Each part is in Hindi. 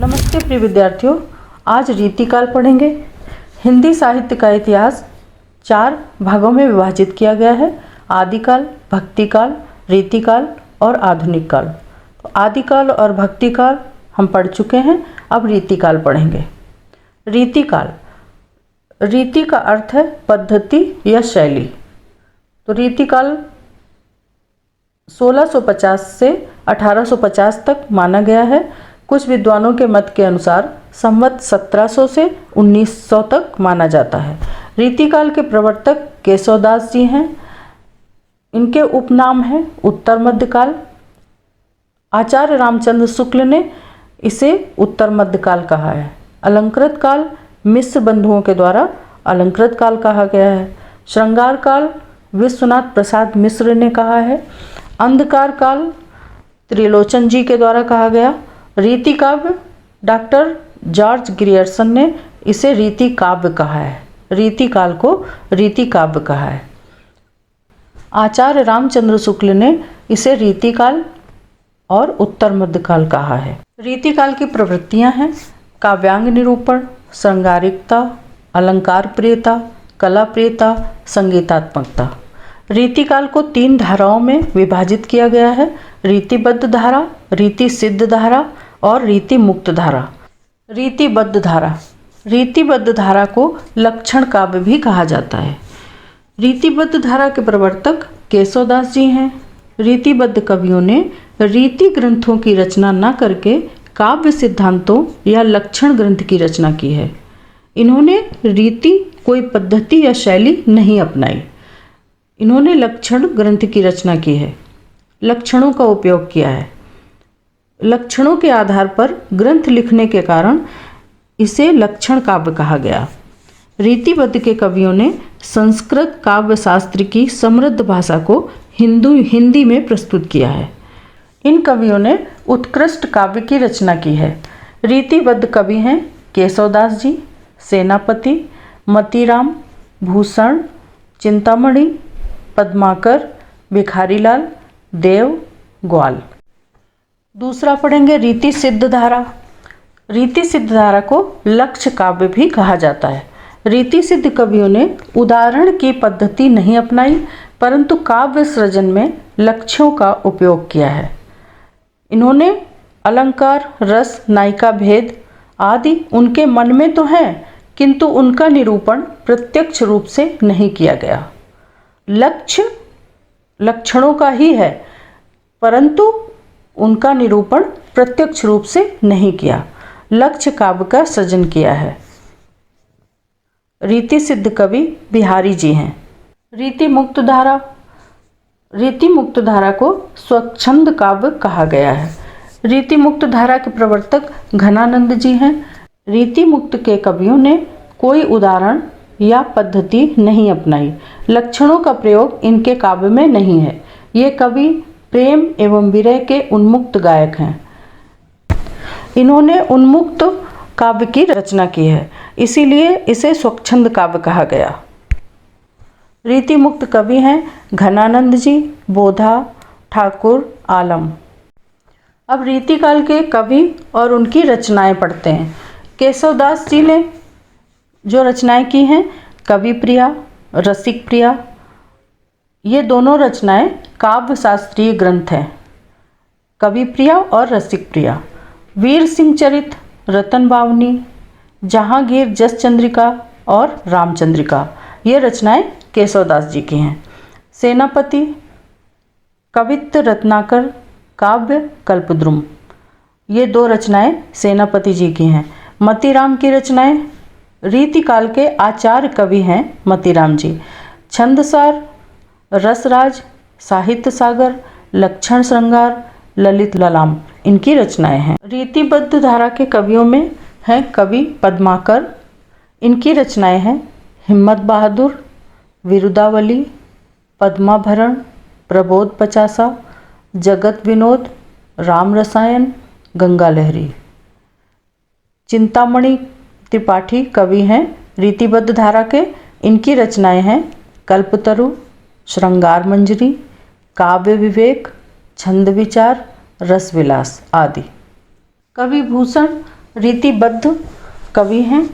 नमस्ते प्रिय विद्यार्थियों, आज रीतिकाल पढ़ेंगे। हिंदी साहित्य का इतिहास 4 भागों में विभाजित किया गया है। आदिकाल, भक्तिकाल, रीतिकाल और आधुनिक काल। तो आदिकाल और भक्तिकाल हम पढ़ चुके हैं, अब रीतिकाल पढ़ेंगे। रीतिकाल, रीति का अर्थ है पद्धति या शैली। तो रीतिकाल 1650 से 1850 तक माना गया है। कुछ विद्वानों के मत के अनुसार संवत 1700 से 1900 तक माना जाता है। रीतिकाल के प्रवर्तक केशवदास जी हैं। इनके उपनाम है उत्तर मध्यकाल। आचार्य रामचंद्र शुक्ल ने इसे उत्तर मध्यकाल कहा है। अलंकृत काल मिश्र बंधुओं के द्वारा अलंकृत काल कहा गया है। श्रृंगार काल विश्वनाथ प्रसाद मिश्र ने कहा है। अंधकार काल त्रिलोचन जी के द्वारा कहा गया। रीति काव्य डॉक्टर जॉर्ज ग्रियर्सन ने इसे रीति काव्य कहा है। रीति काल को रीति काव्य कहा है। आचार्य रामचंद्र शुक्ल ने इसे रीतिकाल और उत्तर मध्यकाल कहा है। रीतिकाल की प्रवृत्तियां हैं काव्यांग निरूपण, श्रृंगारिकता, अलंकार प्रियता, कला प्रियता, संगीतात्मकता। रीतिकाल को 3 धाराओं में विभाजित किया गया है। रीतिबद्ध धारा, रीति सिद्ध धारा और रीति मुक्त धारा। रीतिबद्ध धारा, रीतिबद्ध धारा को लक्षण काव्य भी कहा जाता है। रीतिबद्ध धारा के प्रवर्तक केशवदास जी हैं। रीतिबद्ध कवियों ने रीति ग्रंथों की रचना न करके काव्य सिद्धांतों या लक्षण ग्रंथ की रचना की है। इन्होंने रीति कोई पद्धति या शैली नहीं अपनाई। इन्होंने लक्षण ग्रंथ की रचना की है, लक्षणों का उपयोग किया है। लक्षणों के आधार पर ग्रंथ लिखने के कारण इसे लक्षण काव्य कहा गया। रीतिबद्ध के कवियों ने संस्कृत काव्य शास्त्र की समृद्ध भाषा को हिंदी में प्रस्तुत किया है। इन कवियों ने उत्कृष्ट काव्य की रचना की है। रीतिबद्ध कवि हैं केशवदास जी, सेनापति, मतीराम, भूषण, चिंतामणि, पद्माकर, भिखारीलाल, देव, ग्वाल। दूसरा पढ़ेंगे रीति सिद्ध धारा। रीति सिद्ध धारा को लक्ष्य काव्य भी कहा जाता है। रीति सिद्ध कवियों ने उदाहरण की पद्धति नहीं अपनाई, परंतु काव्य सृजन में लक्ष्यों का उपयोग किया है। इन्होंने अलंकार, रस, नायिका भेद आदि उनके मन में तो हैं, किंतु उनका निरूपण प्रत्यक्ष रूप से नहीं किया गया। लक्ष्य लक्षणों का ही है, परंतु उनका निरूपण प्रत्यक्ष रूप से नहीं किया। लक्ष्य काव्य का सृजन किया है। रीति सिद्ध कवि बिहारी जी हैं। रीति मुक्त धारा, रीति मुक्त धारा को स्वच्छंद काव्य कहा गया है। रीति मुक्त धारा के प्रवर्तक घनानंद जी हैं। रीति मुक्त के कवियों ने कोई उदाहरण या पद्धति नहीं अपनाई। लक्षणों का प्रयोग इनके काव्य में नहीं है। ये कवि प्रेम एवं विरह के उन्मुक्त गायक हैं। इन्होंने उन्मुक्त काव्य की रचना की है, इसीलिए इसे स्वच्छंद काव्य कहा गया। रीति मुक्त कवि हैं घनानंद जी, बोधा, ठाकुर, आलम। अब रीतिकाल के कवि और उनकी रचनाएं पढ़ते हैं। केशवदास जी ने जो रचनाएं की हैं कवि प्रिया, रसिक प्रिया, ये दोनों रचनाएं काव्य शास्त्रीय ग्रंथ हैं। कवि प्रिया और रसिक प्रिया। वीर सिंह चरित, रतन बावनी, जहांगीर जस चंद्रिका और रामचंद्रिका, ये रचनाएं केशवदास जी की हैं। सेनापति, कवित्त रत्नाकर, काव्य कल्पद्रुम, ये 2 रचनाएं सेनापति जी की हैं। मतीराम की रचनाएं, रीतिकाल के आचार्य कवि हैं मतीराम जी। छंदसार, रसराज, साहित्य सागर, लक्षण श्रृंगार, ललित ललाम, इनकी रचनाएं हैं। रीतिबद्ध धारा के कवियों में हैं कवि पद्माकर। इनकी रचनाएं हैं हिम्मत बहादुर, विरुदावली, पद्माभरण, प्रबोध पचासा, जगत विनोद, राम रसायन, गंगा लहरी। चिंतामणि त्रिपाठी कवि हैं रीतिबद्ध धारा के। इनकी रचनाएं हैं कल्पतरु, श्रृंगार मंजरी, काव्य विवेक, छंद विचार, रसविलास आदि। कवि भूषण रीतिबद्ध कवि हैं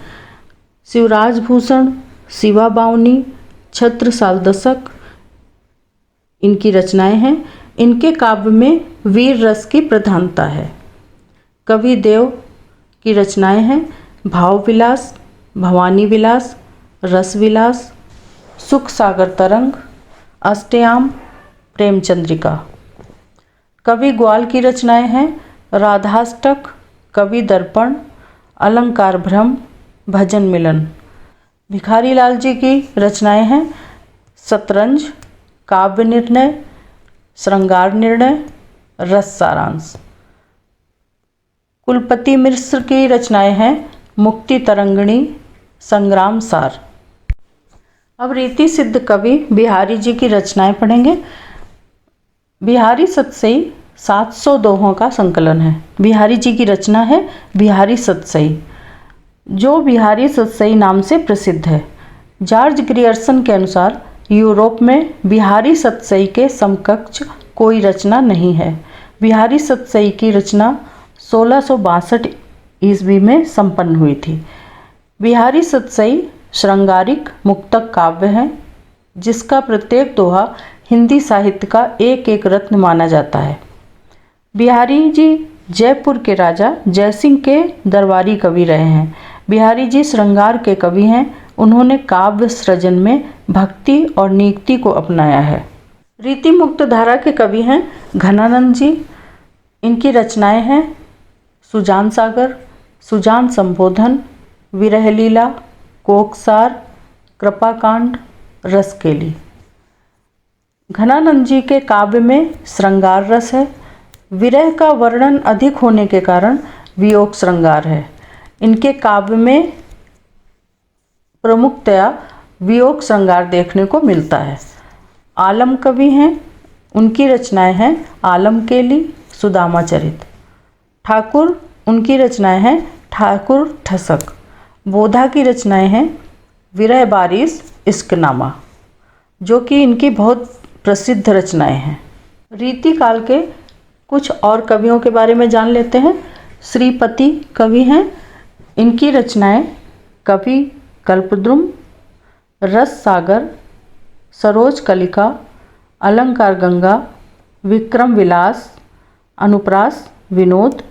शिवराज भूषण, शिवा बावनी, छत्र सालदसक इनकी रचनाएं हैं। इनके काव्य में वीर रस की प्रधानता है। कवि देव की रचनाएं हैं भाव विलास, भवानी विलास, रस विलास, सुख सागर तरंग, अष्टयाम, प्रेमचंद्रिका। कवि ग्वाल की रचनाएं हैं राधाष्टक, कवि दर्पण, अलंकार भ्रम, भजन मिलन। भिखारी लाल जी की रचनाएं हैं शतरंज, काव्य निर्णय, श्रृंगार निर्णय, रस सारांश। कुलपति मिश्र की रचनाएं हैं मुक्ति तरंगिणी, संग्राम सार। अब रीति सिद्ध कवि बिहारी जी की रचनाएं पढ़ेंगे। बिहारी सतसई 700 दोहों का संकलन है। बिहारी जी की रचना है बिहारी सतसई, जो बिहारी सतसई नाम से प्रसिद्ध है। जॉर्ज ग्रियर्सन के अनुसार यूरोप में बिहारी सतसई के समकक्ष कोई रचना नहीं है। बिहारी सतसई की रचना 1662 ईस्वी में संपन्न हुई थी। बिहारी सतसई श्रृंगारिक मुक्तक काव्य है, जिसका प्रत्येक दोहा हिंदी साहित्य का एक एक रत्न माना जाता है। बिहारी जी जयपुर के राजा जयसिंह के दरबारी कवि रहे हैं। बिहारी जी श्रृंगार के कवि हैं। उन्होंने काव्य सृजन में भक्ति और नीति को अपनाया है। रीति मुक्त धारा के कवि हैं घनानंद जी। इनकी रचनाएं हैं सुजान सागर, सुजान संबोधन, विरह लीला, कोकसार, कृपाकांड, रसकेली। घनानंद जी के काव्य में श्रृंगार रस है। विरह का वर्णन अधिक होने के कारण वियोग श्रृंगार है। इनके काव्य में प्रमुखतया वियोग श्रृंगार देखने को मिलता है। आलम कवि हैं। उनकी रचनाएं हैं आलम केली, सुदामा चरित। ठाकुर, उनकी रचनाएं हैं ठाकुर ठसक। बोधा की रचनाएं हैं विरह बारिश, इश्कनामा, जो कि इनकी बहुत प्रसिद्ध रचनाएं हैं। रीति काल के कुछ और कवियों के बारे में जान लेते हैं। श्रीपति कवि हैं। इनकी रचनाएं कवि कल्पद्रुम, रस सागर, सरोज कलिका, अलंकार गंगा, विक्रम विलास, अनुप्रास, विनोद।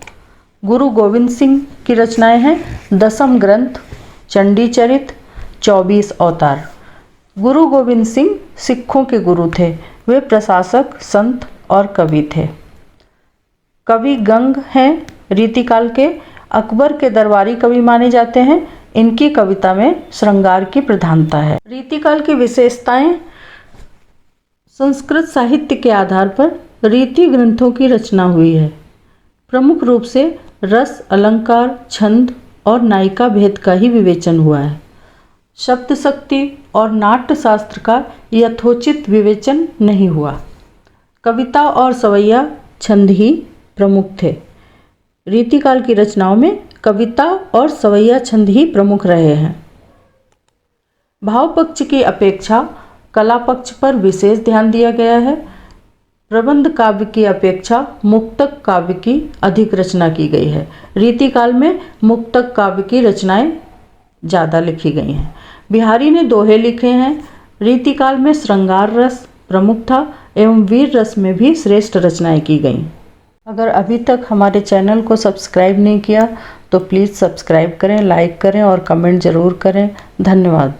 गुरु गोविंद सिंह की रचनाएं हैं दसम ग्रंथ, चंडी चरित, 24 अवतार। गुरु गोविंद सिंह सिखों के गुरु थे। वे प्रशासक, संत और कवि थे। कवि गंग हैं रीतिकाल के। अकबर के दरबारी कवि माने जाते हैं। इनकी कविता में श्रृंगार की प्रधानता है। रीतिकाल की विशेषताएं। संस्कृत साहित्य के आधार पर रीति ग्रंथों की रचना हुई है। प्रमुख रूप से रस, अलंकार, छंद और नायिका भेद का ही विवेचन हुआ है। शब्द शक्ति और नाट्य शास्त्र का यथोचित विवेचन नहीं हुआ। कविता और सवैया छंद ही प्रमुख थे। रीतिकाल की रचनाओं में कविता और सवैया छंद ही प्रमुख रहे हैं। भाव पक्ष की अपेक्षा कला पक्ष पर विशेष ध्यान दिया गया है। प्रबंध काव्य की अपेक्षा मुक्तक काव्य की अधिक रचना की गई है। रीतिकाल में मुक्तक काव्य की रचनाएं ज़्यादा लिखी गई हैं। बिहारी ने दोहे लिखे हैं। रीतिकाल में श्रृंगार रस प्रमुख था एवं वीर रस में भी श्रेष्ठ रचनाएं की गईं। अगर अभी तक हमारे चैनल को सब्सक्राइब नहीं किया तो प्लीज़ सब्सक्राइब करें, लाइक करें और कमेंट ज़रूर करें। धन्यवाद।